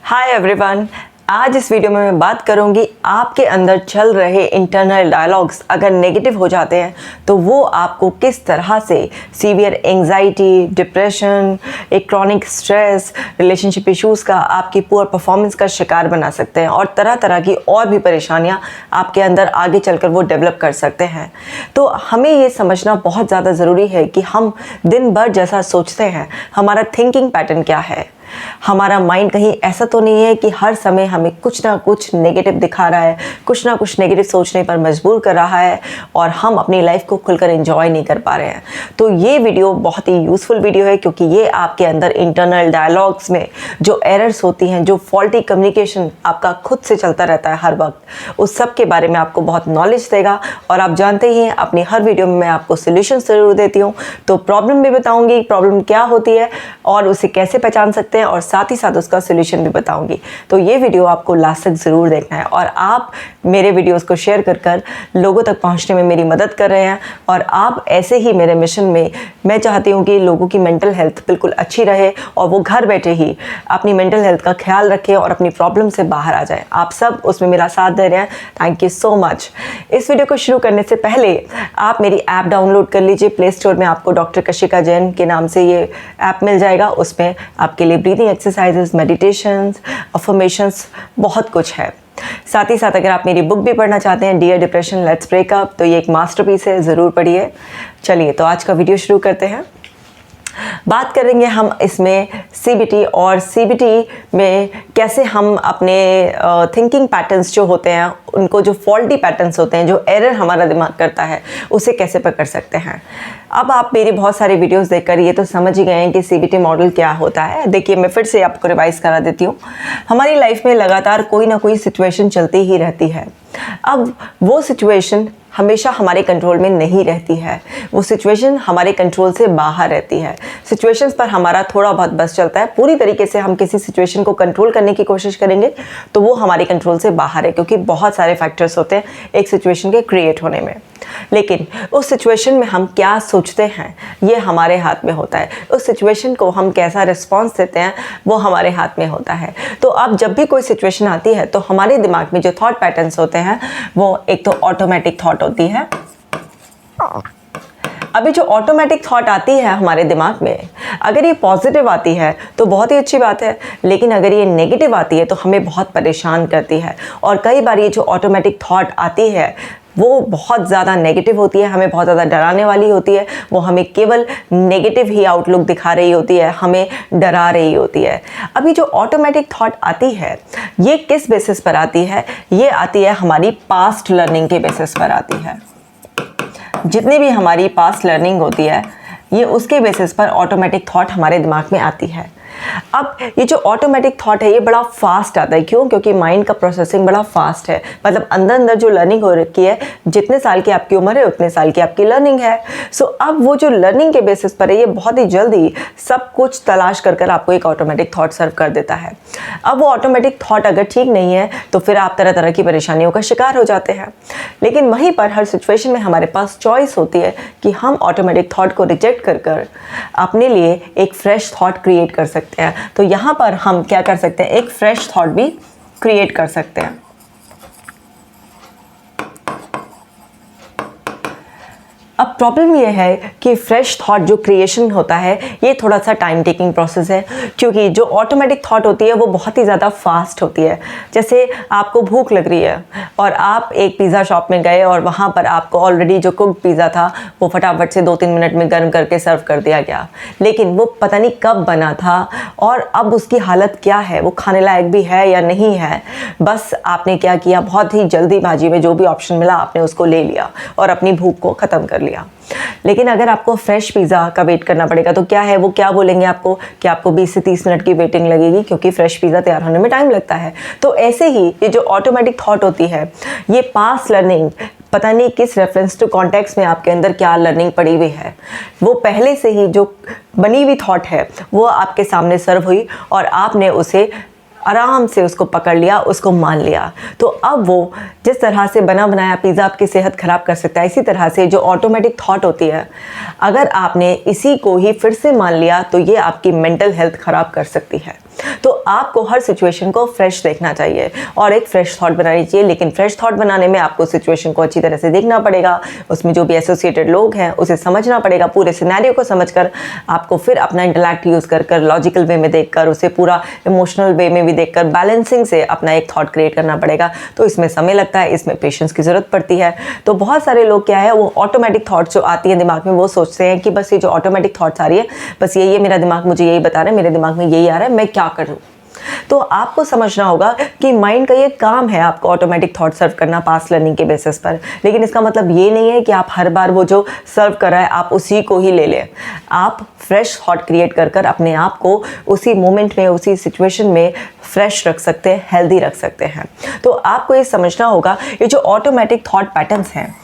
Hi everyone, आज इस video में मैं बात करूंगी आपके अंदर चल रहे इंटरनल डायलॉग्स अगर नेगेटिव हो जाते हैं तो वो आपको किस तरह से सीवियर एंजाइटी, डिप्रेशन, एक क्रॉनिक स्ट्रेस, रिलेशनशिप इश्यूज़ का, आपकी पुअर परफॉर्मेंस का शिकार बना सकते हैं और तरह तरह की और भी परेशानियां आपके अंदर आगे चलकर वो डेवलप कर सकते हैं। तो हमें ये समझना बहुत ज़्यादा ज़रूरी है कि हम दिन भर जैसा सोचते हैं, हमारा थिंकिंग पैटर्न क्या है। हमारा माइंड कहीं ऐसा तो नहीं है कि हर समय हमें कुछ ना कुछ नेगेटिव दिखा रहा है, कुछ ना कुछ नेगेटिव सोचने पर मजबूर कर रहा है और हम अपनी लाइफ को खुलकर एंजॉय नहीं कर पा रहे हैं। तो ये वीडियो बहुत ही यूज़फुल वीडियो है क्योंकि ये आपके अंदर इंटरनल डायलॉग्स में जो एरर्स होती हैं, जो फॉल्टी कम्युनिकेशन आपका खुद से चलता रहता है हर वक्त, उस सब के बारे में आपको बहुत नॉलेज देगा। और आप जानते ही हैं अपनी हर वीडियो में मैं आपको सोल्यूशन ज़रूर देती हूँ, तो प्रॉब्लम भी बताऊँगी, प्रॉब्लम क्या होती है और उसे कैसे पहचान सकते हैं और साथ ही साथ उसका सॉल्यूशन भी बताऊंगी। तो ये वीडियो आपको लास्ट तक ज़रूर देखना है और आप मेरे वीडियोस को शेयर कर लोगों तक पहुंचने में मेरी मदद कर रहे हैं। और आप ऐसे ही मेरे मिशन में मैं चाहती हूँ कि लोगों की मेंटल हेल्थ बिल्कुल अच्छी रहे और वो घर बैठे ही अपनी मेंटल हेल्थ का ख्याल रखें और अपनी प्रॉब्लम से बाहर आ जाए। आप सब उसमें मेरा साथ दे रहे हैं, थैंक यू सो मच। इस वीडियो को शुरू करने से पहले आप मेरी ऐप डाउनलोड कर लीजिए। प्ले स्टोर में आपको डॉक्टर कशिका जैन के नाम से ये ऐप मिल जाएगा। उसमें आपके लिए ब्रीदिंग एक्सरसाइजेस, मेडिटेशंस, अफर्मेशंस, बहुत कुछ है। साथ ही साथ अगर आप मेरी बुक भी पढ़ना चाहते हैं, डियर डिप्रेशन लेट्स ब्रेकअप, तो ये एक मास्टरपीस है, ज़रूर पढ़िए। चलिए तो आज का वीडियो शुरू करते हैं। बात करेंगे हम इसमें सीबीटी और सीबीटी में कैसे हम अपने थिंकिंग पैटर्न्स जो होते हैं, उनको जो फॉल्टी पैटर्न्स होते हैं, जो एरर हमारा दिमाग करता है, उसे कैसे पकड़ सकते हैं। अब आप मेरी बहुत सारी वीडियोस देखकर ये तो समझ ही गए हैं कि सीबीटी मॉडल क्या होता है। देखिए, मैं फिर से आपको रिवाइज करा देती हूँ। हमारी लाइफ में लगातार कोई ना कोई सिचुएशन चलती ही रहती है। अब वो सिचुएशन हमेशा हमारे कंट्रोल में नहीं रहती है, वो सिचुएशन हमारे कंट्रोल से बाहर रहती है। सिचुएशंस पर हमारा थोड़ा बहुत बस चलता है। पूरी तरीके से हम किसी सिचुएशन को कंट्रोल करने की कोशिश करेंगे तो वो हमारे कंट्रोल से बाहर है, क्योंकि बहुत सारे फैक्टर्स होते हैं एक सिचुएशन के क्रिएट होने में। लेकिन उस सिचुएशन में हम क्या सोचते हैं ये हमारे हाथ में होता है। उस सिचुएशन को हम कैसा रिस्पॉन्स देते हैं वो हमारे हाथ में होता है। तो अब जब भी कोई सिचुएशन आती है तो हमारे दिमाग में जो थॉट पैटर्न्स होते हैं वो एक तो ऑटोमेटिक थॉट होती है। अभी जो ऑटोमेटिक थॉट आती है हमारे दिमाग में, अगर ये पॉजिटिव आती है तो बहुत ही अच्छी बात है, लेकिन अगर ये नेगेटिव आती है तो हमें बहुत परेशान करती है। और कई बार ये जो ऑटोमेटिक थॉट आती है वो बहुत ज़्यादा नेगेटिव होती है, हमें बहुत ज़्यादा डराने वाली होती है। वो हमें केवल नेगेटिव ही आउटलुक दिखा रही होती है, हमें डरा रही होती है। अभी जो ऑटोमेटिक थॉट आती है ये किस बेसिस पर आती है? ये आती है हमारी पास्ट लर्निंग के बेसिस पर आती है। जितनी भी हमारी पास्ट लर्निंग होती है ये उसके बेसिस पर ऑटोमेटिक थॉट हमारे दिमाग में आती है। अब ये जो ऑटोमेटिक थॉट है ये बड़ा फास्ट आता है। क्यों? क्योंकि माइंड का प्रोसेसिंग बड़ा फास्ट है। मतलब अंदर अंदर जो लर्निंग हो रखी है, जितने साल की आपकी उम्र है उतने साल की आपकी लर्निंग है। सो अब वो जो लर्निंग के बेसिस पर है ये बहुत ही जल्दी सब कुछ तलाश कर आपको एक ऑटोमेटिक थॉट सर्व कर देता है। अब वो ऑटोमेटिक थॉट अगर ठीक नहीं है तो फिर आप तरह तरह की परेशानियों का शिकार हो जाते हैं। लेकिन वहीं पर हर सिचुएशन में हमारे पास चॉइस होती है कि हम ऑटोमेटिक थॉट को रिजेक्ट कर अपने लिए एक फ्रेश थॉट क्रिएट कर सकते हैं। तो यहाँ पर हम क्या कर सकते हैं, एक फ्रेश थॉट भी क्रिएट कर सकते हैं। अब प्रॉब्लम ये है कि फ्रेश थॉट जो क्रिएशन होता है ये थोड़ा सा टाइम टेकिंग प्रोसेस है, क्योंकि जो ऑटोमेटिक थॉट होती है वो बहुत ही ज़्यादा फास्ट होती है। जैसे आपको भूख लग रही है और आप एक पिज़्ज़ा शॉप में गए और वहाँ पर आपको ऑलरेडी जो कुक पिज़्ज़ा था वो फटाफट से 2-3 मिनट में गर्म करके सर्व कर दिया गया, लेकिन वो पता नहीं कब बना था और अब उसकी हालत क्या है, वो खाने लायक भी है या नहीं है। बस आपने क्या किया, बहुत ही जल्दीबाजी में जो भी ऑप्शन मिला आपने उसको ले लिया और अपनी भूख को ख़त्म कर लिया। लेकिन अगर आपको फ्रेश पिज़्ज़ा का वेट करना पड़ेगा तो क्या है, वो क्या बोलेंगे आपको कि आपको 20 से 30 मिनट की वेटिंग लगेगी, क्योंकि फ्रेश पिज़्ज़ा तैयार होने में टाइम लगता है। तो ऐसे ही ये जो ऑटोमेटिक थॉट होती है ये पास्ट लर्निंग, पता नहीं किस रेफरेंस टू कॉन्टेक्स्ट में आपके अंदर क्या लर्निंग पड़ी हुई है, वो पहले से ही जो बनी हुई थॉट है वो आपके सामने सर्व हुई और आपने उसे आराम से उसको पकड़ लिया, उसको मान लिया। तो अब वो जिस तरह से बना बनाया पिज़्ज़ा आपकी सेहत ख़राब कर सकता है, इसी तरह से जो ऑटोमेटिक थॉट होती है अगर आपने इसी को ही फिर से मान लिया तो ये आपकी मेंटल हेल्थ ख़राब कर सकती है। तो आपको हर सिचुएशन को फ्रेश देखना चाहिए और एक फ्रेश थॉट बनानी चाहिए। लेकिन फ्रेश थॉट बनाने में आपको सिचुएशन को अच्छी तरह से देखना पड़ेगा, उसमें जो भी एसोसिएटेड लोग हैं उसे समझना पड़ेगा, पूरे सिनेरियो को समझकर आपको फिर अपना इंटेलेक्ट यूज़ कर लॉजिकल वे में देखकर, उसे पूरा इमोशनल वे में भी देखकर बैलेंसिंग से अपना एक थॉट क्रिएट करना पड़ेगा। तो इसमें समय लगता है, इसमें पेशेंस की ज़रूरत पड़ती है। तो बहुत सारे लोग क्या है, वो ऑटोमेटिक थॉट्स जो आती हैं दिमाग में, वो सोचते हैं कि बस ये जो ऑटोमेटिक थॉट्स आ रही है, बस यही है, मेरा दिमाग मुझे यही बता रहा है, मेरे दिमाग में यही आ रहा है, मैं क्या करूँ। तो आपको समझना होगा कि माइंड का ये काम है आपको ऑटोमेटिक थॉट सर्व करना पास्ट लर्निंग के बेसिस पर। लेकिन इसका मतलब ये नहीं है कि आप हर बार वो जो सर्व कर रहा है आप उसी को ही ले लें। आप फ्रेश थॉट क्रिएट कर अपने आप को उसी मोमेंट में, उसी सिचुएशन में फ्रेश रख सकते हैं, हेल्दी रख सकते हैं। तो आपको ये समझना होगा, ये जो ऑटोमेटिक थॉट पैटर्न्स हैं,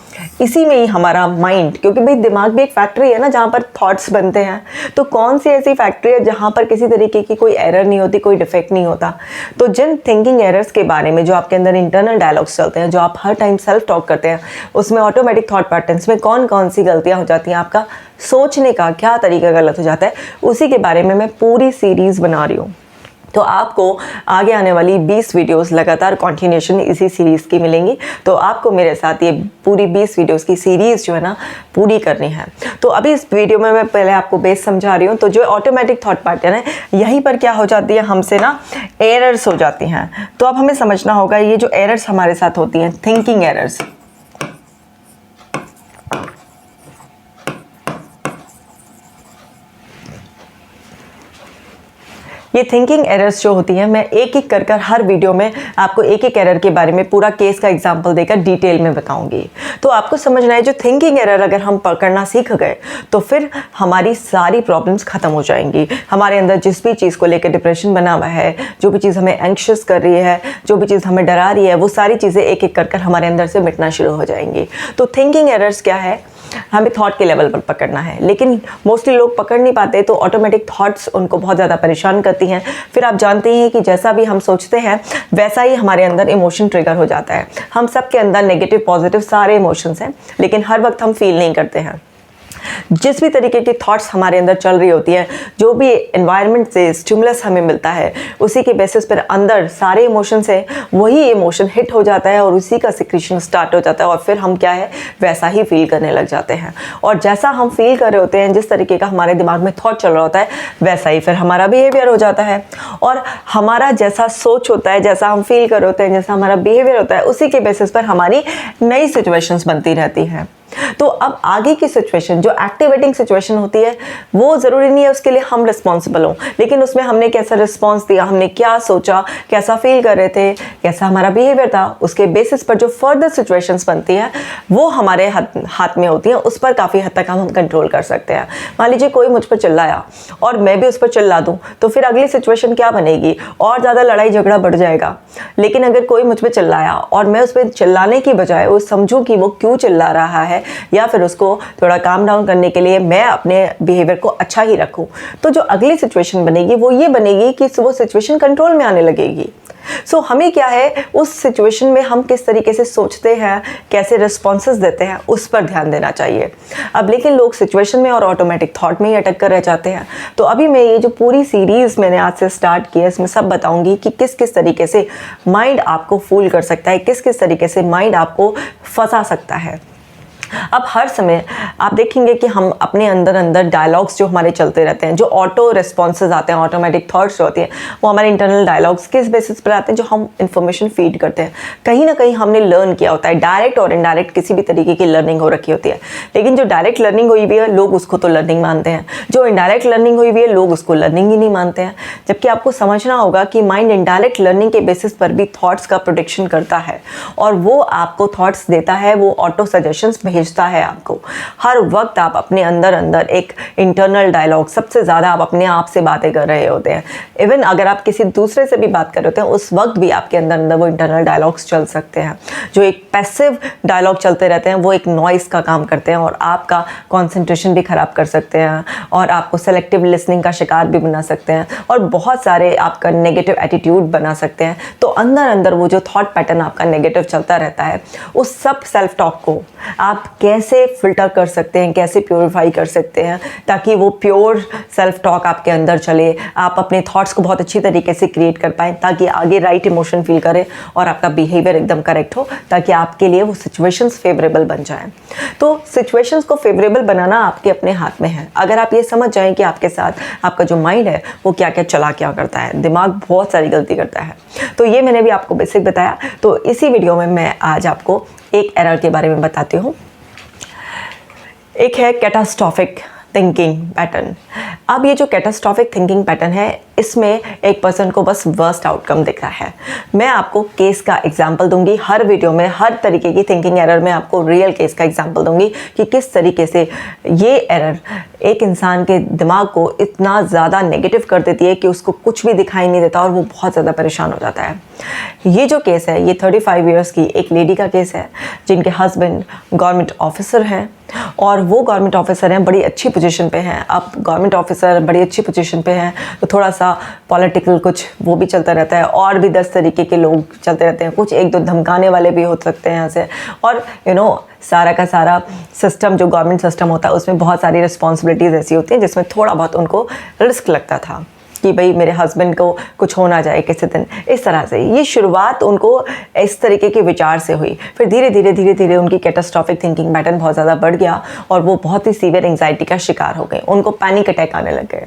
इसी में ही हमारा माइंड, क्योंकि भाई दिमाग भी एक फैक्ट्री है ना जहाँ पर थॉट्स बनते हैं। तो कौन सी ऐसी फैक्ट्री है जहाँ पर किसी तरीके की कोई एरर नहीं होती, कोई डिफेक्ट नहीं होता। तो जिन थिंकिंग एरर्स के बारे में, जो आपके अंदर इंटरनल डायलॉग्स चलते हैं, जो आप हर टाइम सेल्फ टॉक करते हैं, उसमें ऑटोमेटिक थॉट पैटर्न्स में कौन कौन सी गलतियाँ हो जाती हैं, आपका सोचने का क्या तरीका गलत हो जाता है, उसी के बारे में मैं पूरी सीरीज़ बना रही हूँ। तो आपको आगे आने वाली 20 वीडियोस लगातार कंटिन्यूएशन इसी सीरीज़ की मिलेंगी। तो आपको मेरे साथ ये पूरी 20 वीडियोस की सीरीज़ जो है ना पूरी करनी है। तो अभी इस वीडियो में मैं पहले आपको बेस समझा रही हूँ। तो जो ऑटोमेटिक थॉट पैटर्न है, यहीं पर क्या हो जाती है, हमसे ना एरर्स हो जाती हैं। तो अब हमें समझना होगा ये जो एरर्स हमारे साथ होती हैं, थिंकिंग एरर्स, ये थिंकिंग एरर्स जो होती हैं, मैं एक एक कर हर वीडियो में आपको एक एक एरर के बारे में पूरा केस का एग्जांपल देकर डिटेल में बताऊंगी। तो आपको समझना है, जो थिंकिंग एरर अगर हम पकड़ना सीख गए तो फिर हमारी सारी प्रॉब्लम्स खत्म हो जाएंगी। हमारे अंदर जिस भी चीज़ को लेकर डिप्रेशन बना हुआ है, जो भी चीज़ हमें एंक्शियस कर रही है, जो भी चीज़ हमें डरा रही है, वो सारी चीज़ें एक एक कर हमारे अंदर से मिटना शुरू हो जाएंगी। तो थिंकिंग एरर्स क्या है, हमें थॉट के लेवल पर पकड़ना है, लेकिन मोस्टली लोग पकड़ नहीं पाते। तो ऑटोमेटिक थॉट्स उनको बहुत ज़्यादा परेशान करती हैं। फिर आप जानते हैं कि जैसा भी हम सोचते हैं वैसा ही हमारे अंदर इमोशन ट्रिगर हो जाता है। हम सब के अंदर नेगेटिव पॉजिटिव सारे इमोशंस हैं, लेकिन हर वक्त हम फील नहीं करते हैं। जिस भी तरीके की थॉट्स हमारे अंदर चल रही होती है, जो भी एनवायरनमेंट से स्टिमुलस हमें मिलता है, उसी के बेसिस पर अंदर सारे इमोशंस है, वही इमोशन हिट हो जाता है और उसी का सिक्रीशन स्टार्ट हो जाता है और फिर हम क्या है, वैसा ही फील करने लग जाते हैं। और जैसा हम फील कर रहे होते हैं, जिस तरीके का हमारे दिमाग में थॉट चल रहा होता है, वैसा ही फिर हमारा बिहेवियर हो जाता है। और हमारा जैसा सोच होता है, जैसा हम फील कर रहे होते हैं, जैसा हमारा बिहेवियर होता है, उसी के बेसिस पर हमारी नई सिचुएशंस बनती रहती हैं। तो अब आगे की सिचुएशन जो एक्टिवेटिंग सिचुएशन होती है, वो ज़रूरी नहीं है उसके लिए हम रिस्पॉन्सिबल हों, लेकिन उसमें हमने कैसा रिस्पॉन्स दिया, हमने क्या सोचा, कैसा फील कर रहे थे, कैसा हमारा बिहेवियर था, उसके बेसिस पर जो फर्दर सिचुएशंस बनती हैं वो हमारे हाथ में होती हैं। उस पर काफ़ी हद तक हम कंट्रोल कर सकते हैं। मान लीजिए कोई मुझ पर चिल्लाया और मैं भी उस पर चिल्ला दूँ, तो फिर अगली सिचुएशन क्या बनेगी, और ज़्यादा लड़ाई झगड़ा बढ़ जाएगा। लेकिन अगर कोई मुझ पर चिल्लाया और मैं उस पर चिल्लाने की बजाय वो समझूँ कि वो क्यों चिल्ला रहा है, या फिर उसको थोड़ा काम डाउन करने के लिए मैं अपने बिहेवियर को अच्छा ही रखूं, तो जो अगली सिचुएशन बनेगी वो ये बनेगी कि वो सिचुएशन कंट्रोल में आने लगेगी। सो हमें क्या है, उस सिचुएशन में हम किस तरीके से सोचते हैं, कैसे रिस्पॉन्सेस देते हैं, उस पर ध्यान देना चाहिए। अब लेकिन लोग सिचुएशन में और ऑटोमेटिक थॉट में ही अटक कर रह जाते हैं। तो अभी मैं ये जो पूरी सीरीज़ मैंने आज से स्टार्ट की है, इसमें सब बताऊंगी कि किस किस तरीके से माइंड आपको फूल कर सकता है, किस किस तरीके से माइंड आपको फंसा सकता है। अब हर समय आप देखेंगे कि हम अपने अंदर डायलॉग्स जो हमारे चलते रहते हैं, जो ऑटो रिस्पॉन्सेज आते हैं, ऑटोमेटिक थॉट्स जो होती हैं, वो हमारे इंटरनल डायलॉग्स किस बेसिस पर आते हैं, जो हम इन्फॉर्मेशन फीड करते हैं। कहीं ना कहीं हमने लर्न किया होता है, डायरेक्ट और इनडायरेक्ट किसी भी तरीके की लर्निंग हो रखी होती है। लेकिन जो डायरेक्ट लर्निंग हुई हुई है, लोग उसको तो लर्निंग मानते हैं, जो इनडायरेक्ट लर्निंग हुई हुई है, लोग उसको लर्निंग ही नहीं मानते हैं। जबकि आपको समझना होगा कि माइंड इनडायरेक्ट लर्निंग के बेसिस पर भी थॉट्स का प्रोडिक्शन करता है, और वो आपको थॉट्स देता है, वो ऑटो सजेशंस भेजता है आपको। हर वक्त आप अपने अंदर एक इंटरनल डायलॉग, सबसे ज़्यादा आप अपने आप से बातें कर रहे होते हैं। इवन अगर आप किसी दूसरे से भी बात कर रहे होते हैं, उस वक्त भी आपके अंदर वो इंटरनल डायलॉग्स चल सकते हैं। जो एक पैसिव डायलॉग चलते रहते हैं, वो एक नॉइस का काम करते हैं और आपका कॉन्सेंट्रेशन भी ख़राब कर सकते हैं, और आपको सेलेक्टिव लिसनिंग का शिकार भी बना सकते हैं, और बहुत सारे आपका नेगेटिव एटीट्यूड बना सकते हैं। तो अंदर वो जो थॉट पैटर्न आपका नेगेटिव चलता रहता है, उस सब सेल्फ टॉक को आप कैसे फ़िल्टर कर सकते हैं, कैसे प्योरीफाई कर सकते हैं ताकि वो प्योर सेल्फ टॉक आपके अंदर चले, आप अपने थॉट्स को बहुत अच्छी तरीके से क्रिएट कर पाएँ ताकि आगे राइट इमोशन फील करें और आपका बिहेवियर एकदम करेक्ट हो, ताकि आपके लिए वो सिचुएशंस फेवरेबल बन जाएं। तो सिचुएशंस को फेवरेबल बनाना आपके अपने हाथ में है। अगर आप ये समझ जाएं कि आपके साथ आपका जो माइंड है वो क्या क्या करता है, दिमाग बहुत सारी गलती करता है। तो ये मैंने भी आपको बेसिक बताया। तो इसी वीडियो में मैं आज आपको एक एरर के बारे में बताती हूँ। एक है कैटास्ट्रॉफिक थिंकिंग पैटर्न। अब ये जो कैटास्ट्रॉफिक थिंकिंग पैटर्न है, इसमें एक पर्सन को बस वर्स्ट आउटकम दिख रहा है। मैं आपको केस का एग्जांपल दूंगी हर वीडियो में, हर तरीके की थिंकिंग एरर में आपको रियल केस का एग्जांपल दूंगी कि किस तरीके से ये एरर एक इंसान के दिमाग को इतना ज़्यादा नेगेटिव कर देती है कि उसको कुछ भी दिखाई नहीं देता और वो बहुत ज़्यादा परेशान हो जाता है। ये जो केस है, ये 35 ईयर्स की एक लेडी का केस है जिनके हस्बैंड गवर्नमेंट ऑफिसर हैं और वो गवर्नमेंट ऑफिसर हैं, बड़ी अच्छी पोजीशन पे हैं। अब गवर्नमेंट ऑफिसर बड़ी अच्छी पोजीशन पे हैं तो थोड़ा सा पॉलिटिकल कुछ वो भी चलता रहता है और भी 10 तरीके के लोग चलते रहते हैं, कुछ एक दो धमकाने वाले भी हो सकते हैं यहाँ से। और सारा का सारा सिस्टम जो गवर्नमेंट सिस्टम होता है उसमें बहुत सारी रिस्पॉन्सिबिलिटीज़ ऐसी होती हैं जिसमें थोड़ा बहुत उनको रिस्क लगता था कि भाई मेरे हस्बैंड को कुछ हो ना जाए किसी दिन। इस तरह से ये शुरुआत उनको इस तरीके के विचार से हुई। फिर धीरे धीरे उनकी कैटास्ट्रॉफिक थिंकिंग पैटर्न बहुत ज़्यादा बढ़ गया और वो बहुत ही सीवियर एंग्जाइटी का शिकार हो गए, उनको पैनिक अटैक आने लग गए।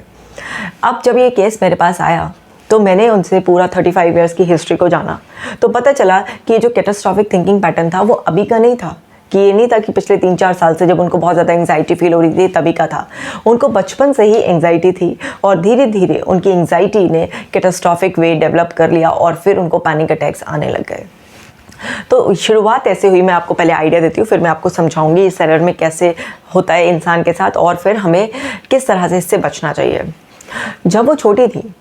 अब जब ये केस मेरे पास आया तो मैंने उनसे पूरा 35 ईयर्स की हिस्ट्री को जाना, तो पता चला कि ये जो कैटास्ट्रॉफिक थिंकिंग पैटर्न था वो अभी का नहीं था, कि ये नहीं था कि पिछले 3-4 साल से जब उनको बहुत ज़्यादा एंग्जाइटी फील हो रही थी तभी का था। उनको बचपन से ही एंग्जाइटी थी और धीरे धीरे उनकी एंग्जाइटी ने कैटास्ट्रॉफिक वे डेवलप कर लिया और फिर उनको पैनिक अटैक्स आने लग गए। तो शुरुआत ऐसे हुई, मैं आपको पहले आइडिया देती हूँ, फिर मैं आपको समझाऊंगी इस एरर में कैसे होता है इंसान के साथ और फिर हमें किस तरह से इससे बचना चाहिए। जब वो छोटी थी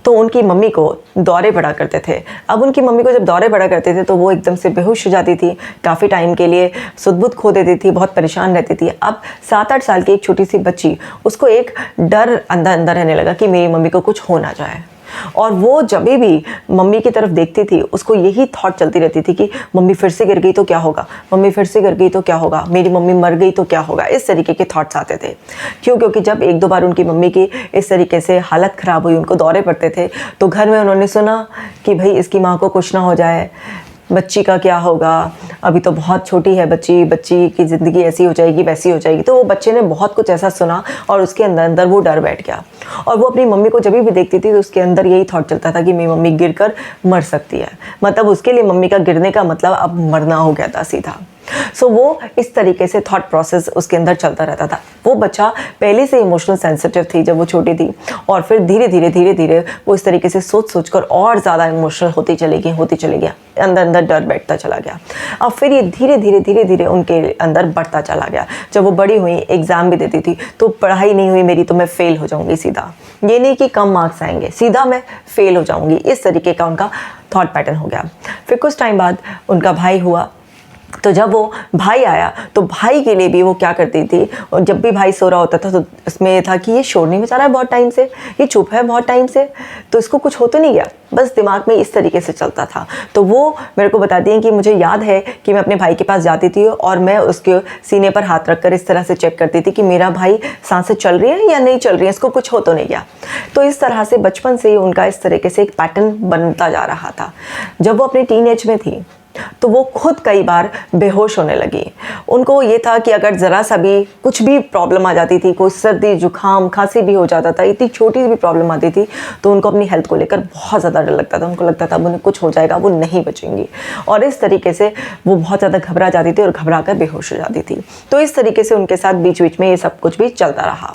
तो उनकी मम्मी को दौरे पड़ा करते थे। अब उनकी मम्मी को जब दौरे पड़ा करते थे तो वो एकदम से बेहोश हो जाती थी, काफ़ी टाइम के लिए सुध-बुध खो देती थी, बहुत परेशान रहती थी। अब 7-8 साल की एक छोटी सी बच्ची, उसको एक डर अंदर रहने लगा कि मेरी मम्मी को कुछ हो ना जाए। और वो जब भी मम्मी की तरफ देखती थी उसको यही थॉट चलती रहती थी कि मम्मी फिर से गिर गई तो क्या होगा, मम्मी फिर से गिर गई तो क्या होगा, मेरी मम्मी मर गई तो क्या होगा। इस तरीके के थॉट्स आते थे। क्योंकि जब 1-2 बार उनकी मम्मी की इस तरीके से हालत ख़राब हुई, उनको दौरे पड़ते थे, तो घर में उन्होंने सुना कि भाई इसकी माँ को कुछ ना हो जाए, बच्ची का क्या होगा, अभी तो बहुत छोटी है बच्ची की ज़िंदगी ऐसी हो जाएगी वैसी हो जाएगी। तो वो बच्चे ने बहुत कुछ ऐसा सुना और उसके अंदर वो डर बैठ गया और वो अपनी मम्मी को जब भी देखती थी तो उसके अंदर यही थॉट चलता था कि मेरी मम्मी गिरकर मर सकती है। मतलब उसके लिए मम्मी का गिरने का मतलब अब मरना हो गया था सीधा। सो वो इस तरीके से थॉट प्रोसेस उसके अंदर चलता रहता था। वो बच्चा पहले से इमोशनल सेंसिटिव थी जब वो छोटी थी और फिर धीरे धीरे वो इस तरीके से सोच कर और ज़्यादा इमोशनल होती चली गई, अंदर डर बैठता चला गया। अब फिर ये धीरे धीरे उनके अंदर बढ़ता चला गया। जब वो बड़ी हुई, एग्ज़ाम भी देती थी तो पढ़ाई नहीं हुई मेरी तो मैं फ़ेल हो जाऊँगी सीधा, ये नहीं कि कम मार्क्स आएंगे, सीधा मैं फ़ेल हो जाऊँगी। इस तरीके का उनका थॉट पैटर्न हो गया। फिर कुछ टाइम बाद उनका भाई हुआ, तो जब वो भाई आया तो भाई के लिए भी वो क्या करती थी, और जब भी भाई सो रहा होता था तो इसमें ये था कि ये शोर नहीं मचा रहा है बहुत टाइम से, ये चुप है बहुत टाइम से, तो इसको कुछ हो तो नहीं गया, बस दिमाग में इस तरीके से चलता था। तो वो मेरे को बताती हैं कि मुझे याद है कि मैं अपने भाई के पास जाती थी और मैं उसके सीने पर हाथ रखकर इस तरह से चेक करती थी कि मेरा भाई सांसें चल रही है या नहीं चल रही है, इसको कुछ हो तो नहीं गया। तो इस तरह से बचपन से ही उनका इस तरीके से एक पैटर्न बनता जा रहा था। जब वो अपने टीनेज में थी तो वो खुद कई बार बेहोश होने लगी। उनको ये था कि अगर ज़रा सा भी कुछ भी प्रॉब्लम आ जाती थी, कोई सर्दी जुकाम खांसी भी हो जाता था, इतनी छोटी सी भी प्रॉब्लम आती थी तो उनको अपनी हेल्थ को लेकर बहुत ज़्यादा डर लगता था। उनको लगता था उन्हें कुछ हो जाएगा, वो नहीं बचेंगी और इस तरीके से वो बहुत ज़्यादा घबरा जाती थी और घबरा कर बेहोश हो जाती थी। तो इस तरीके से उनके साथ बीच बीच में ये सब कुछ भी चलता रहा।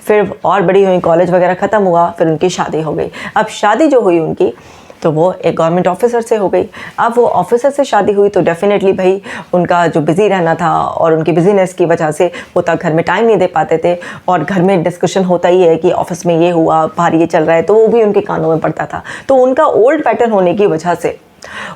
फिर और बड़ी हुई, कॉलेज वगैरह ख़त्म हुआ, फिर उनकी शादी हो गई। अब शादी जो हुई उनकी तो वो एक गवर्नमेंट ऑफिसर से हो गई। अब वो ऑफिसर से शादी हुई तो डेफिनेटली भाई उनका जो बिज़ी रहना था और उनकी बिजीनेस की वजह से वो तक घर में टाइम नहीं दे पाते थे और घर में डिस्कशन होता ही है कि ऑफिस में ये हुआ, बाहर ये चल रहा है, तो वो भी उनके कानों में पड़ता था। तो उनका ओल्ड पैटर्न होने की वजह से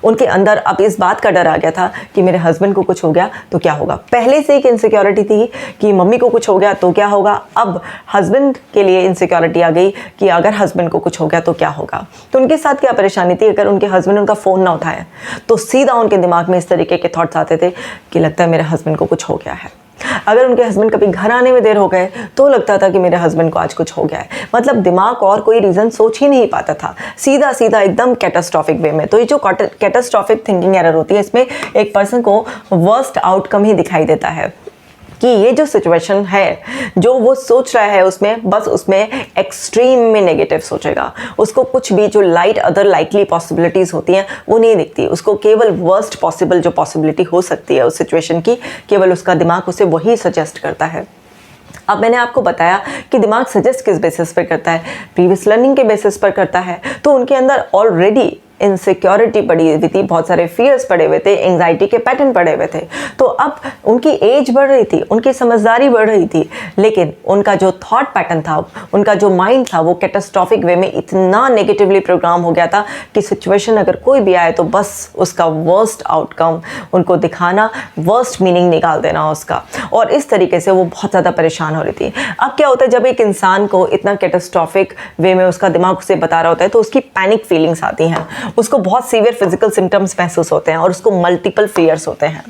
उनके अंदर अब इस बात का डर आ गया था कि मेरे हस्बैंड को कुछ हो गया तो क्या होगा। पहले से एक इनसिक्योरिटी थी कि मम्मी को कुछ हो गया तो क्या होगा, अब हस्बैंड के लिए इनसिक्योरिटी आ गई कि अगर हस्बैंड को कुछ हो गया तो क्या होगा। तो उनके साथ क्या परेशानी थी, अगर उनके हस्बैंड उनका फ़ोन ना उठाए तो सीधा उनके दिमाग में इस तरीके के थॉट्स आते थे कि लगता है मेरे हस्बैंड को कुछ हो गया है। अगर उनके हस्बैंड कभी घर आने में देर हो गए तो लगता था कि मेरे हस्बैंड को आज कुछ हो गया है। मतलब दिमाग और कोई रीज़न सोच ही नहीं पाता था, सीधा सीधा एकदम कैटास्ट्रॉफिक वे में। तो ये जो कैटास्ट्रॉफिक थिंकिंग एरर होती है, इसमें एक पर्सन को वर्स्ट आउटकम ही दिखाई देता है कि ये जो सिचुएशन है जो वो सोच रहा है उसमें बस उसमें एक्सट्रीम में नेगेटिव सोचेगा। उसको कुछ भी जो अदर लाइकली पॉसिबिलिटीज़ होती हैं वो नहीं दिखती। उसको केवल वर्स्ट पॉसिबल जो पॉसिबिलिटी हो सकती है उस सिचुएशन की, केवल उसका दिमाग उसे वही सजेस्ट करता है। अब मैंने आपको बताया कि दिमाग सजेस्ट किस बेसिस पर करता है, प्रीवियस लर्निंग के बेसिस पर करता है। तो उनके अंदर ऑलरेडी इनसिक्योरिटी पड़ी हुई थी, बहुत सारे फियर्स पड़े हुए थे, एंग्जाइटी के पैटर्न पड़े हुए थे। तो अब उनकी एज बढ़ रही थी, उनकी समझदारी बढ़ रही थी, लेकिन उनका जो थॉट पैटर्न था, उनका जो माइंड था, वो कैटास्ट्रॉफिक वे में इतना नेगेटिवली प्रोग्राम हो गया था कि सिचुएशन अगर कोई भी आए तो बस उसका वर्स्ट आउटकम उनको दिखाना, वर्स्ट मीनिंग निकाल देना उसका। और इस तरीके से वो बहुत ज़्यादा परेशान हो रही थी। अब क्या होता है, जब एक इंसान को इतना कैटास्ट्रॉफिक वे में उसका दिमाग उसे बता रहा होता है तो उसकी पैनिक फीलिंग्स आती हैं, उसको बहुत सीवियर फिजिकल सिम्टम्स महसूस होते हैं और उसको मल्टीपल फियर्स होते हैं।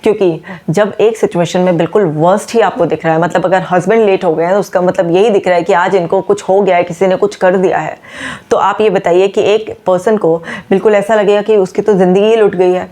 क्योंकि जब एक सिचुएशन में बिल्कुल वर्स्ट ही आपको दिख रहा है, मतलब अगर हस्बैंड लेट हो गए हैं तो उसका मतलब यही दिख रहा है कि आज इनको कुछ हो गया है, किसी ने कुछ कर दिया है, तो आप ये बताइए कि एक पर्सन को बिल्कुल ऐसा लगेगा कि उसकी तो ज़िंदगी ही लुट गई है।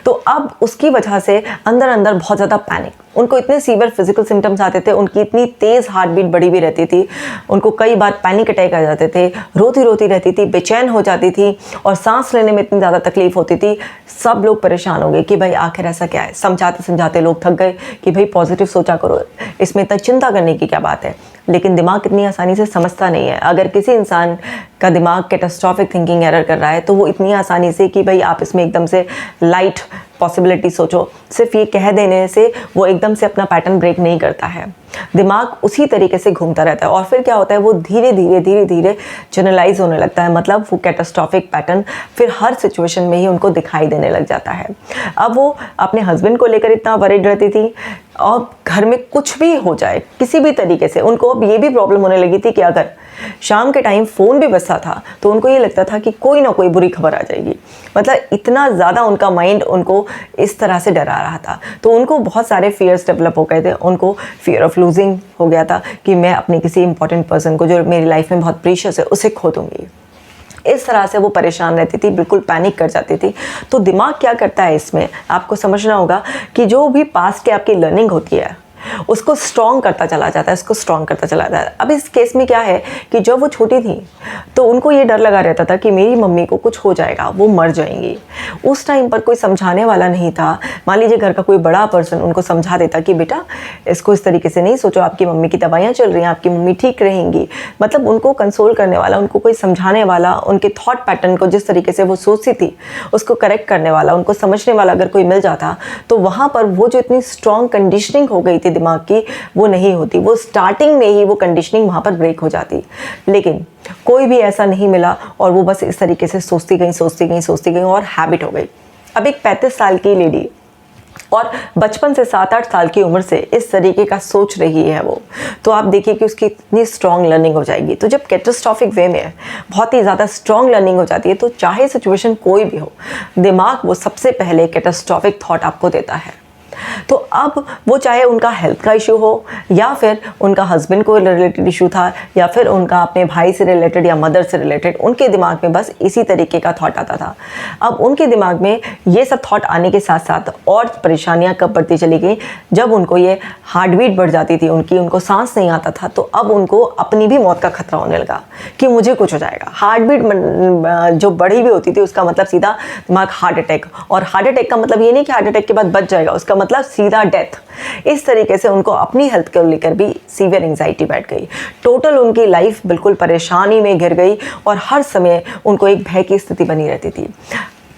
तो अब उसकी वजह से अंदर अंदर बहुत ज़्यादा पैनिक, उनको इतने सीवियर फिजिकल सिम्टम्स आते थे, उनकी इतनी तेज़ हार्ट बीट बढ़ी हुई रहती थी, उनको कई बार पैनिक अटैक आ जाते थे, रोती रोती रहती थी, बेचैन हो जाती थी और सांस लेने में इतनी ज़्यादा तकलीफ होती थी। सब लोग परेशान हो गए कि भाई आखिर ऐसा क्या है। समझाते समझाते लोग थक गए कि भाई पॉजिटिव सोचा करो, इसमें इतना चिंता करने की क्या बात है। लेकिन दिमाग इतनी आसानी से समझता नहीं है। अगर किसी इंसान का दिमाग कैटास्ट्रॉफिक थिंकिंग एरर कर रहा है तो वो इतनी आसानी से कि भाई आप इसमें एकदम से लाइट पॉसिबिलिटी सोचो, सिर्फ ये कह देने से वो एकदम से अपना पैटर्न ब्रेक नहीं करता है। दिमाग उसी तरीके से घूमता रहता है और फिर क्या होता है, वो धीरे धीरे जनरलाइज होने लगता है। मतलब वो कैटास्ट्रॉफिक पैटर्न फिर हर सिचुएशन में ही उनको दिखाई देने लग जाता है। अब वो अपने हस्बैंड को लेकर इतना वरीड रहती थी और घर में कुछ भी हो जाए किसी भी तरीके से, उनको अब ये भी प्रॉब्लम होने लगी थी कि अगर शाम के टाइम फ़ोन भी बजता था तो उनको ये लगता था कि कोई ना कोई बुरी खबर आ जाएगी। मतलब इतना ज़्यादा उनका माइंड उनको इस तरह से डरा रहा था। तो उनको बहुत सारे फियर्स डेवलप हो गए थे। उनको फियर ऑफ लूजिंग हो गया था कि मैं अपने किसी इंपॉर्टेंट पर्सन को जो मेरी लाइफ में बहुत प्रीशियस है उसे खो दूँगी। इस तरह से वो परेशान रहती थी, बिल्कुल पैनिक कर जाती थी। तो दिमाग क्या करता है, इसमें आपको समझना होगा कि जो भी पास्ट की आपकी लर्निंग होती है उसको स्ट्रॉन्ग करता चला जाता है, उसको स्ट्रॉन्ग करता चला जाता है। अब इस केस में क्या है कि जब वो छोटी थी तो उनको ये डर लगा रहता था कि मेरी मम्मी को कुछ हो जाएगा, वो मर जाएंगी। उस टाइम पर कोई समझाने वाला नहीं था। मान लीजिए घर का कोई बड़ा पर्सन उनको समझा देता कि बेटा इसको इस तरीके से नहीं सोचो, आपकी मम्मी की दवाइयाँ चल रही हैं, आपकी मम्मी ठीक रहेंगी। मतलब उनको कंसोल करने वाला, उनको कोई समझाने वाला, उनके थॉट पैटर्न को जिस तरीके से वो सोचती थी उसको करेक्ट करने वाला, उनको समझने वाला अगर कोई मिल जाता तो वहाँ पर वो जो इतनी स्ट्रॉन्ग कंडीशनिंग हो गई थी दिमाग की वो नहीं होती। वो स्टार्टिंग में ही वो कंडीशनिंग वहाँ पर ब्रेक हो जाती। लेकिन कोई भी ऐसा नहीं मिला और वो बस इस तरीके से सोचती गई और हैबिट हो गई। अब एक 35 साल की लेडी और बचपन से 7-8 साल की उम्र से इस तरीके का सोच रही है वो, तो आप देखिए कि उसकी इतनी स्ट्रॉन्ग लर्निंग हो जाएगी। तो जब कैटास्ट्रॉफिक वे में बहुत ही ज़्यादा स्ट्रॉन्ग लर्निंग हो जाती है तो चाहे सिचुएशन कोई भी हो, दिमाग वो सबसे पहले कैटास्ट्रॉफिक थॉट आपको देता है। तो अब वो चाहे उनका हेल्थ का इशू हो या फिर उनका हस्बैंड को रिलेटेड इशू था या फिर उनका अपने भाई से रिलेटेड या मदर से रिलेटेड, उनके दिमाग में बस इसी तरीके का थॉट आता था। अब उनके दिमाग में ये सब थॉट आने के साथ साथ और परेशानियां कब बढ़ती चली गई, जब उनको ये हार्ट बीट बढ़ जाती थी उनको सांस नहीं आता था, तो अब उनको अपनी भी मौत का खतरा होने लगा कि मुझे कुछ हो जाएगा। हार्ट बीट जो बढ़ी हुई होती थी उसका मतलब सीधा दिमाग हार्ट अटैक, और हार्ट अटैक का मतलब ये नहीं कि हार्ट अटैक के बाद बच जाएगा, उसका मतलब सीधा डेथ। इस तरीके से उनको अपनी हेल्थ को लेकर भी सीवियर एंजाइटी बैठ गई। टोटल उनकी लाइफ बिल्कुल परेशानी में घिर गई और हर समय उनको एक भय की स्थिति बनी रहती थी।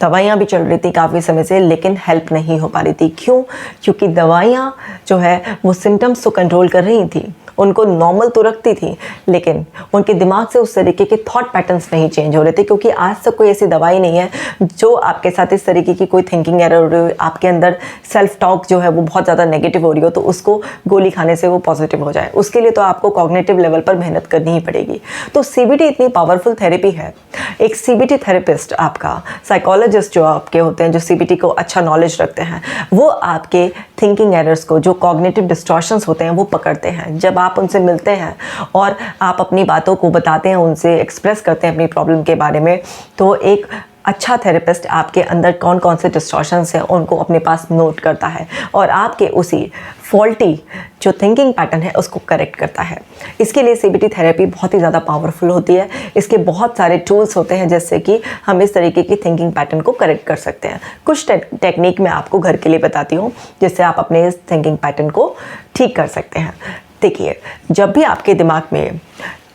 दवाइयाँ भी चल रही थी काफ़ी समय से, लेकिन हेल्प नहीं हो पा रही थी। क्यों? क्योंकि दवाइयाँ जो है वो सिम्टम्स तो कंट्रोल कर रही थी, उनको नॉर्मल तो रखती थी, लेकिन उनके दिमाग से उस तरीके के थॉट पैटर्न्स नहीं चेंज हो रहे थे, क्योंकि आज तक कोई ऐसी दवाई नहीं है जो आपके साथ इस तरीके की कोई थिंकिंग एरर हो रही हो, आपके अंदर सेल्फ टॉक जो है वो बहुत ज़्यादा नेगेटिव हो रही हो, तो उसको गोली खाने से वो पॉजिटिव हो जाए। उसके लिए तो आपको कॉग्निटिव लेवल पर मेहनत करनी ही पड़ेगी। तो सीबीटी इतनी पावरफुल थेरेपी है। एक सीबीटी थेरेपिस्ट, आपका साइकोलॉजिस्ट जो आपके होते हैं, जो सीबीटी को अच्छा नॉलेज रखते हैं, वो आपके थिंकिंग एरर्स को, जो कॉग्निटिव डिस्टॉर्शंस होते हैं, वो पकड़ते हैं। जब आप उनसे मिलते हैं और आप अपनी बातों को बताते हैं, उनसे एक्सप्रेस करते हैं अपनी प्रॉब्लम के बारे में, तो एक अच्छा थेरेपिस्ट आपके अंदर कौन कौन से डिस्टॉर्शंस हैं उनको अपने पास नोट करता है और आपके उसी फॉल्टी जो थिंकिंग पैटर्न है उसको करेक्ट करता है। इसके लिए सीबीटी थेरेपी बहुत ही ज़्यादा पावरफुल होती है। इसके बहुत सारे टूल्स होते हैं जिससे कि हम इस तरीके की थिंकिंग पैटर्न को करेक्ट कर सकते हैं। कुछ टेक्निक मैं आपको घर के लिए बताती हूँ जिससे आप अपने इस थिंकिंग पैटर्न को ठीक कर सकते हैं। देखिए, जब भी आपके दिमाग में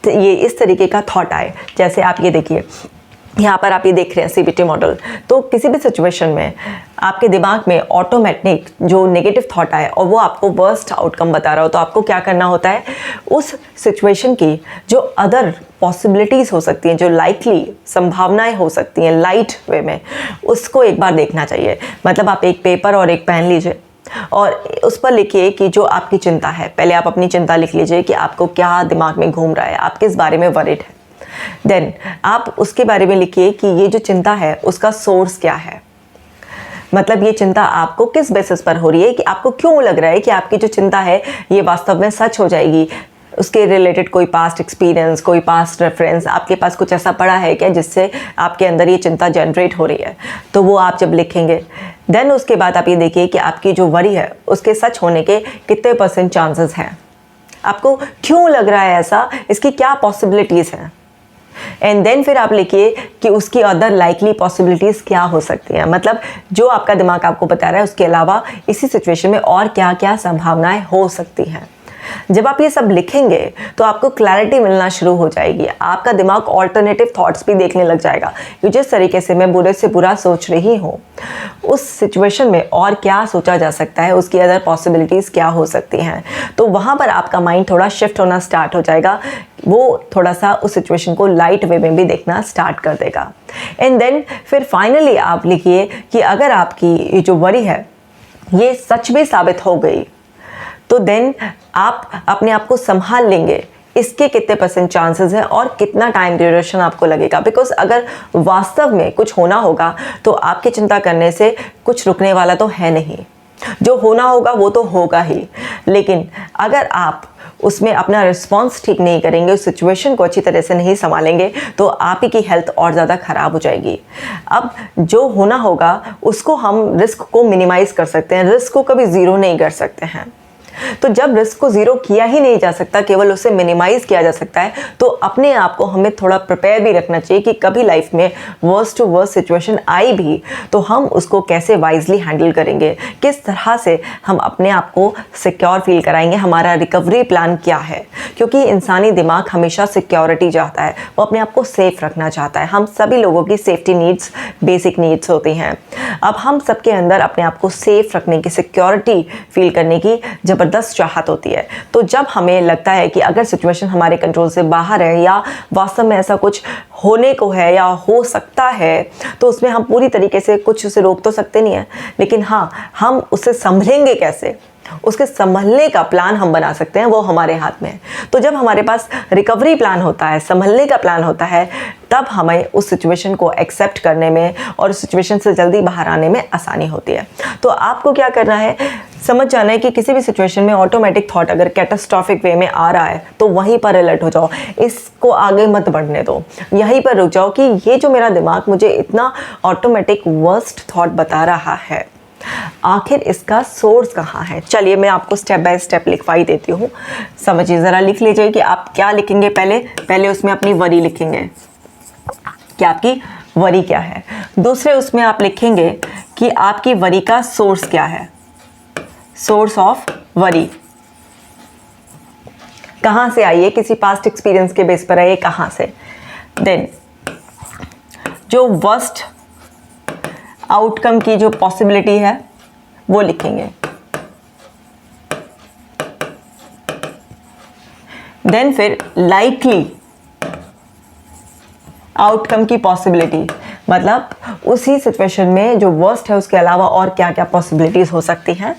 ये इस तरीके का थॉट आए, जैसे आप ये देखिए, यहाँ पर आप ये देख रहे हैं सीबीटी मॉडल, तो किसी भी सिचुएशन में आपके दिमाग में ऑटोमेटिक जो नेगेटिव थॉट आए और वो आपको वर्स्ट आउटकम बता रहा हो, तो आपको क्या करना होता है, उस सिचुएशन की जो अदर पॉसिबिलिटीज़ हो सकती हैं, जो लाइकली संभावनाएं हो सकती हैं लाइट वे में, उसको एक बार देखना चाहिए। मतलब आप एक पेपर और एक पेन लीजिए और उस पर लिखिए कि जो आपकी चिंता है, पहले आप अपनी चिंता लिख लीजिए कि आपको क्या दिमाग में घूम रहा है, आप किस बारे में वरिड है। देन आप उसके बारे में लिखिए कि ये जो चिंता है उसका सोर्स क्या है। मतलब ये चिंता आपको किस बेसिस पर हो रही है, कि आपको क्यों लग रहा है कि आपकी जो चिंता है ये वास्तव में सच हो जाएगी। उसके रिलेटेड कोई पास्ट एक्सपीरियंस, कोई पास्ट रेफरेंस, आपके पास कुछ ऐसा पड़ा है क्या जिससे आपके अंदर ये चिंता जनरेट हो रही है, तो वो आप जब लिखेंगे। देन उसके बाद आप ये देखिए कि आपकी जो वरी है उसके सच होने के कितने % चांसेस हैं, आपको क्यों लग रहा है ऐसा, इसकी क्या पॉसिबिलिटीज़ हैं। एंड देन फिर आप लिखिए कि उसकी अदर लाइकली पॉसिबिलिटीज़ क्या हो सकती हैं। मतलब जो आपका दिमाग आपको बता रहा है उसके अलावा इसी सिचुएशन में और क्या क्या संभावनाएं हो सकती हैं। जब आप ये सब लिखेंगे तो आपको क्लैरिटी मिलना शुरू हो जाएगी। आपका दिमाग ऑल्टरनेटिव थॉट्स भी देखने लग जाएगा कि जिस तरीके से मैं बुरे से बुरा सोच रही हूँ, उस सिचुएशन में और क्या सोचा जा सकता है, उसकी अदर पॉसिबिलिटीज़ क्या हो सकती हैं। तो वहाँ पर आपका माइंड थोड़ा शिफ्ट होना स्टार्ट हो जाएगा, वो थोड़ा सा उस सिचुएशन को लाइट वे में भी देखना स्टार्ट कर देगा। एंड देन फिर फाइनली आप लिखिए कि अगर आपकी ये जो वरी है ये सच में साबित हो गई, तो देन आप अपने आप को संभाल लेंगे, इसके कितने % चांसेस हैं और कितना टाइम ड्यूरेशन आपको लगेगा। बिकॉज अगर वास्तव में कुछ होना होगा तो आपकी चिंता करने से कुछ रुकने वाला तो है नहीं, जो होना होगा वो तो होगा ही। लेकिन अगर आप उसमें अपना रिस्पॉन्स ठीक नहीं करेंगे, उस सिचुएशन को अच्छी तरह से नहीं संभालेंगे, तो आप ही की हेल्थ और ज़्यादा ख़राब हो जाएगी। अब जो होना होगा उसको हम रिस्क को मिनिमाइज़ कर सकते हैं, रिस्क को कभी ज़ीरो नहीं कर सकते हैं। तो जब रिस्क को ज़ीरो किया ही नहीं जा सकता, केवल उसे मिनिमाइज़ किया जा सकता है, तो अपने आप को हमें थोड़ा प्रिपेयर भी रखना चाहिए कि कभी लाइफ में वर्स्ट टू वर्स्ट सिचुएशन आई भी तो हम उसको कैसे वाइजली हैंडल करेंगे, किस तरह से हम अपने आप को सिक्योर फील कराएंगे, हमारा रिकवरी प्लान क्या है। क्योंकि इंसानी दिमाग हमेशा सिक्योरिटी चाहता है, वो अपने आप को सेफ रखना चाहता है। हम सभी लोगों की सेफ्टी नीड्स बेसिक नीड्स होती हैं। अब हम सबके अंदर अपने आप को सेफ रखने की, सिक्योरिटी फील करने की ज़बरदस्त चाहत होती है। तो जब हमें लगता है कि अगर सिचुएशन हमारे कंट्रोल से बाहर है या वास्तव में ऐसा कुछ होने को है या हो सकता है, तो उसमें हम पूरी तरीके से कुछ उसे रोक तो सकते नहीं हैं, लेकिन हाँ, हम उससे संभलेंगे कैसे, उसके संभलने का प्लान हम बना सकते हैं, वो हमारे हाथ में है। तो जब हमारे पास रिकवरी प्लान होता है, संभलने का प्लान होता है, तब हमें उस सिचुएशन को एक्सेप्ट करने में और उस सिचुएशन से जल्दी बाहर आने में आसानी होती है। तो आपको क्या करना है, समझ जाना है कि किसी भी सिचुएशन में ऑटोमेटिक थॉट अगर कैटास्ट्रॉफिक वे में आ रहा है तो वहीं पर अलर्ट हो जाओ, इसको आगे मत बढ़ने दो, यहीं पर रुक जाओ कि ये जो मेरा दिमाग मुझे इतना ऑटोमेटिक वर्स्ट थॉट बता रहा है, आखिर इसका सोर्स कहाँ है। चलिए मैं आपको स्टेप बाय स्टेप लिखवाई देती हूँ, समझिए ज़रा। लिख लीजिए कि आप क्या लिखेंगे। पहले उसमें अपनी वरी लिखेंगे कि आपकी वरी क्या है। दूसरे उसमें आप लिखेंगे कि आपकी वरी का सोर्स क्या है, सोर्स ऑफ वरी कहाँ से आई है, किसी पास्ट एक्सपीरियंस के बेस पर है ये, कहाँ से। देन जो वर्स्ट आउटकम की जो पॉसिबिलिटी है वो लिखेंगे। देन फिर लाइकली आउटकम की पॉसिबिलिटी, मतलब उसी सिचुएशन में जो वर्स्ट है उसके अलावा और क्या क्या पॉसिबिलिटीज़ हो सकती हैं।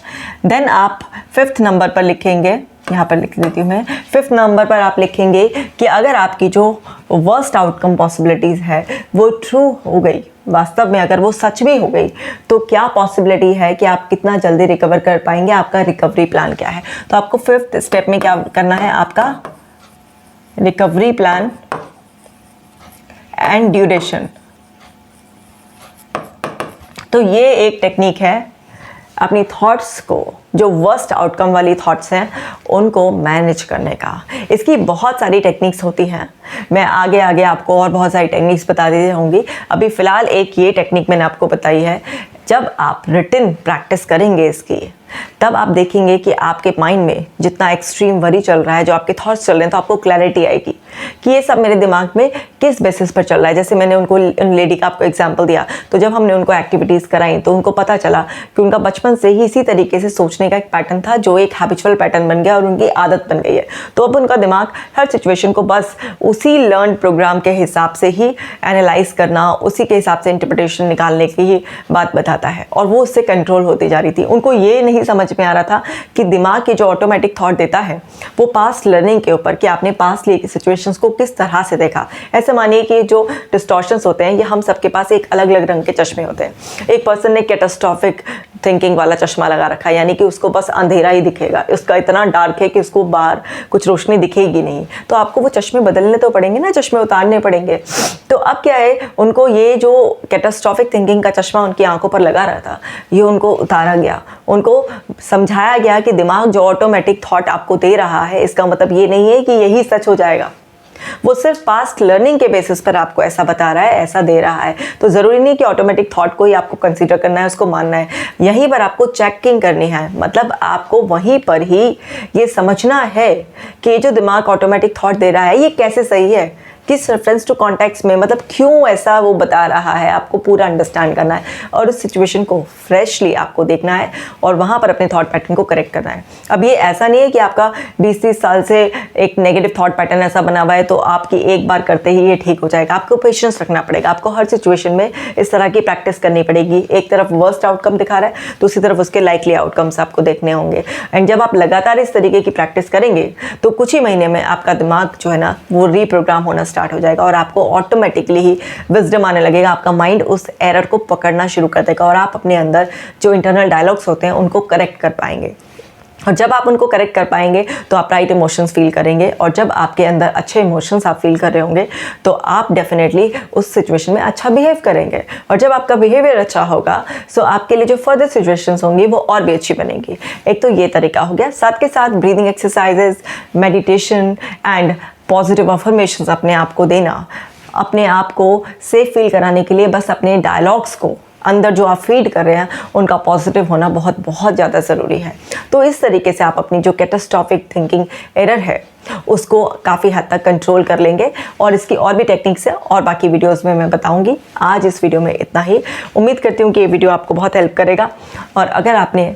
देन आप 5th नंबर पर लिखेंगे, यहाँ पर लिख देती हूँ मैं, 5th नंबर पर आप लिखेंगे कि अगर आपकी जो वर्स्ट आउटकम पॉसिबिलिटीज़ है वो ट्रू हो गई, वास्तव में अगर वो सच भी हो गई, तो क्या पॉसिबिलिटी है कि आप कितना जल्दी रिकवर कर पाएंगे, आपका रिकवरी प्लान क्या है। तो आपको 5th स्टेप में क्या करना है, आपका रिकवरी प्लान एंड ड्यूरेशन। तो ये एक टेक्निक है अपनी थॉट्स को, जो वर्स्ट आउटकम वाली थॉट्स हैं उनको मैनेज करने का। इसकी बहुत सारी टेक्निक्स होती हैं, मैं आगे आगे आपको और बहुत सारी टेक्निक्स बता दी होंगी। अभी फ़िलहाल एक ये टेक्निक मैंने आपको बताई है। जब आप रिटन प्रैक्टिस करेंगे इसकी, तब आप देखेंगे कि आपके माइंड में जितना एक्सट्रीम वरी चल रहा है, जो आपके थॉट्स चल रहे हैं, तो आपको क्लैरिटी आएगी कि ये सब मेरे दिमाग में किस बेसिस पर चल रहा है। जैसे मैंने उन लेडी का आपको एग्जांपल दिया, तो जब हमने उनको एक्टिविटीज़ कराई तो उनको पता चला कि उनका बचपन से ही इसी तरीके से सोचने का एक पैटर्न था, जो एक हैबिचुअल पैटर्न बन गया और उनकी आदत बन गई है। तो अब उनका दिमाग हर सिचुएशन को बस उसी लर्न प्रोग्राम के हिसाब से ही एनालाइज करना, उसी के हिसाब से इंटरप्रिटेशन निकालने की ही बात बताता है, और वो उससे कंट्रोल होती जा रही थी। उनको ये नहीं समझ में आ रहा था कि दिमाग की जो ऑटोमेटिक थॉट देता है वो पास्ट लर्निंग के ऊपर, कि आपने पास्ट लिए सिचुएशंस को किस तरह से देखा। ऐसे मानिए कि जो डिस्टॉर्शंस होते हैं, ये हम सबके पास एक अलग अलग रंग के चश्मे होते हैं। एक पर्सन ने कैटास्ट्रॉफिक थिंकिंग वाला चश्मा लगा रखा है, यानी कि उसको बस अंधेरा ही दिखेगा, उसका इतना डार्क है कि उसको बाहर कुछ रोशनी दिखेगी नहीं। तो आपको वो चश्मे बदलने तो पड़ेंगे ना, चश्मे उतारने पड़ेंगे। तो अब क्या है, उनको ये जो कैटास्ट्रॉफिक थिंकिंग का चश्मा उनकी आंखों पर लगा रहा था, ये उनको उतारा गया। उनको समझाया गया कि दिमाग जो ऑटोमेटिक थॉट आपको दे रहा है, इसका मतलब ये नहीं है कि यही सच हो जाएगा। वो सिर्फ पास्ट लर्निंग के बेसिस पर आपको ऐसा बता रहा है, ऐसा दे रहा है। तो ज़रूरी नहीं कि ऑटोमेटिक थॉट को ही आपको कंसीडर करना है, उसको मानना है। यहीं पर आपको चेकिंग करनी है, मतलब आपको वहीं पर ही ये समझना है कि जो दिमाग ऑटोमेटिक थॉट दे रहा है ये कैसे सही है, किस रेफरेंस टू कॉन्टेक्स्ट में, मतलब क्यों ऐसा वो बता रहा है, आपको पूरा अंडरस्टैंड करना है और उस सिचुएशन को फ्रेशली आपको देखना है और वहाँ पर अपने थॉट पैटर्न को करेक्ट करना है। अब ये ऐसा नहीं है कि आपका 20-30 साल से एक नेगेटिव थॉट पैटर्न ऐसा बना हुआ है तो आपकी एक बार करते ही ये ठीक हो जाएगा। आपको पेशेंस रखना पड़ेगा, आपको हर सिचुएशन में इस तरह की प्रैक्टिस करनी पड़ेगी। एक तरफ वर्स्ट आउटकम दिखा रहा है, दूसरी तरफ उसके लाइकली आउटकम्स आपको देखने होंगे। एंड जब आप लगातार इस तरीके की प्रैक्टिस करेंगे तो कुछ ही महीने में आपका दिमाग जो है ना वो रीप्रोग्राम होना स्टार्ट हो जाएगा और आपको ऑटोमेटिकली ही विजडम आने लगेगा। आपका माइंड उस एरर को पकड़ना शुरू कर देगा और आप अपने अंदर जो इंटरनल डायलॉग्स होते हैं उनको करेक्ट कर पाएंगे। और जब आप उनको करेक्ट कर पाएंगे तो आप राइट इमोशंस फील करेंगे, और जब आपके अंदर अच्छे इमोशंस आप फील कर रहे होंगे तो आप डेफिनेटली उस सिचुएशन में अच्छा बिहेव करेंगे। और जब आपका बिहेवियर अच्छा होगा तो आपके लिए जो फर्दर सिचुएशंस होंगी वो और भी अच्छी बनेगी। एक तो ये तरीका हो गया, साथ के साथ breathing exercises, meditation and positive affirmations अपने आप को देना, अपने आप को सेफ फील कराने के लिए बस अपने डायलॉग्स को अंदर जो आप फीड कर रहे हैं उनका पॉजिटिव होना बहुत बहुत ज़्यादा ज़रूरी है। तो इस तरीके से आप अपनी जो कैटास्ट्रॉफिक थिंकिंग एरर है उसको काफ़ी हद तक कंट्रोल कर लेंगे। और इसकी और भी टेक्निक्स है और बाकी वीडियोस में मैं बताऊंगी। आज इस वीडियो में इतना ही। उम्मीद करती हूँ कि ये वीडियो आपको बहुत हेल्प करेगा। और अगर आपने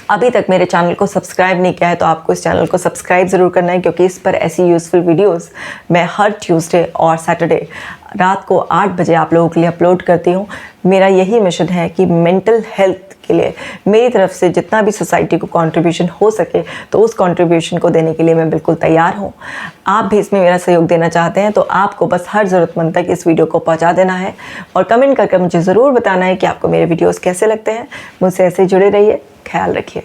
अभी तक मेरे चैनल को सब्सक्राइब नहीं किया है तो आपको इस चैनल को सब्सक्राइब ज़रूर करना है, क्योंकि इस पर ऐसी यूज़फुल वीडियोस मैं हर ट्यूसडे और सैटरडे रात को 8 बजे आप लोगों के लिए अपलोड करती हूँ। मेरा यही मिशन है कि मेंटल हेल्थ के लिए मेरी तरफ से जितना भी सोसाइटी को कंट्रीब्यूशन हो सके तो उस कंट्रीब्यूशन को देने के लिए मैं बिल्कुल तैयार हूँ। आप भी इसमें मेरा सहयोग देना चाहते हैं तो आपको बस हर ज़रूरतमंद तक इस वीडियो को पहुँचा देना है और कमेंट करके मुझे ज़रूर बताना है कि आपको मेरे वीडियोज़ कैसे लगते हैं। मुझसे ऐसे जुड़े रहिए, ख्याल रखिए।